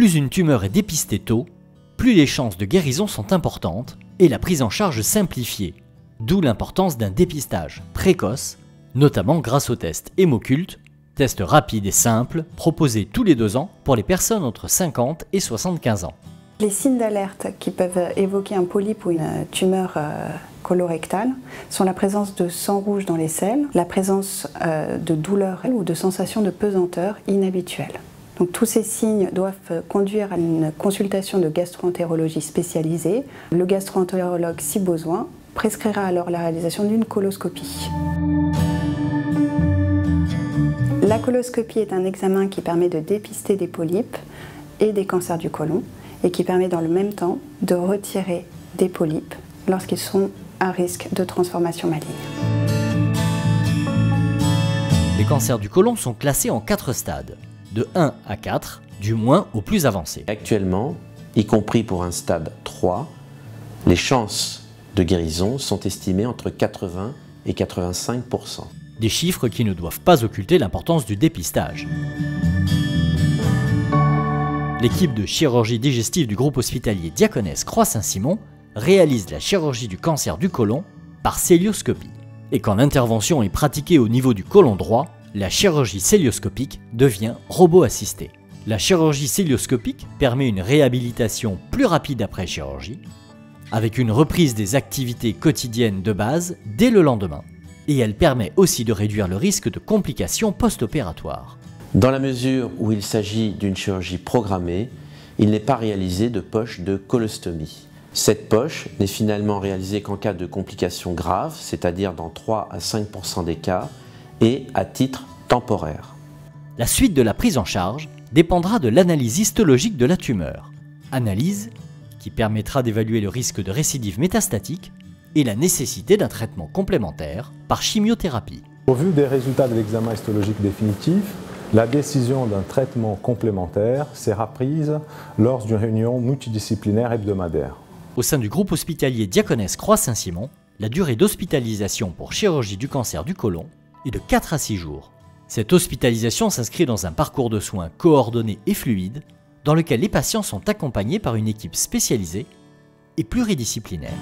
Plus une tumeur est dépistée tôt, plus les chances de guérison sont importantes et la prise en charge simplifiée, d'où l'importance d'un dépistage précoce, notamment grâce au test Hémoculte, test rapide et simple proposé tous les 2 ans pour les personnes entre 50 et 75 ans. Les signes d'alerte qui peuvent évoquer un polype ou une tumeur colorectale sont la présence de sang rouge dans les selles, la présence de douleurs ou de sensations de pesanteur inhabituelles. Donc, tous ces signes doivent conduire à une consultation de gastro-entérologie spécialisée. Le gastro-entérologue, si besoin, prescrira alors la réalisation d'une coloscopie. La coloscopie est un examen qui permet de dépister des polypes et des cancers du côlon et qui permet dans le même temps de retirer des polypes lorsqu'ils sont à risque de transformation maligne. Les cancers du côlon sont classés en 4 stades, de 1 à 4, du moins au plus avancé. Actuellement, y compris pour un stade 3, les chances de guérison sont estimées entre 80 et 85%. Des chiffres qui ne doivent pas occulter l'importance du dépistage. L'équipe de chirurgie digestive du groupe hospitalier Diaconesse Croix-Saint-Simon réalise la chirurgie du cancer du côlon par cœlioscopie. Et quand l'intervention est pratiquée au niveau du côlon droit, la chirurgie cœlioscopique devient robot assisté. La chirurgie cœlioscopique permet une réhabilitation plus rapide après chirurgie, avec une reprise des activités quotidiennes de base dès le lendemain. Et elle permet aussi de réduire le risque de complications post-opératoires. Dans la mesure où il s'agit d'une chirurgie programmée, il n'est pas réalisé de poche de colostomie. Cette poche n'est finalement réalisée qu'en cas de complications graves, c'est-à-dire dans 3 à 5% des cas, et à titre temporaire. La suite de la prise en charge dépendra de l'analyse histologique de la tumeur. Analyse qui permettra d'évaluer le risque de récidive métastatique et la nécessité d'un traitement complémentaire par chimiothérapie. Au vu des résultats de l'examen histologique définitif, la décision d'un traitement complémentaire sera prise lors d'une réunion multidisciplinaire hebdomadaire. Au sein du groupe hospitalier Diaconesse Croix-Saint-Simon, la durée d'hospitalisation pour chirurgie du cancer du côlon est de 4 à 6 jours. Cette hospitalisation s'inscrit dans un parcours de soins coordonné et fluide, dans lequel les patients sont accompagnés par une équipe spécialisée et pluridisciplinaire.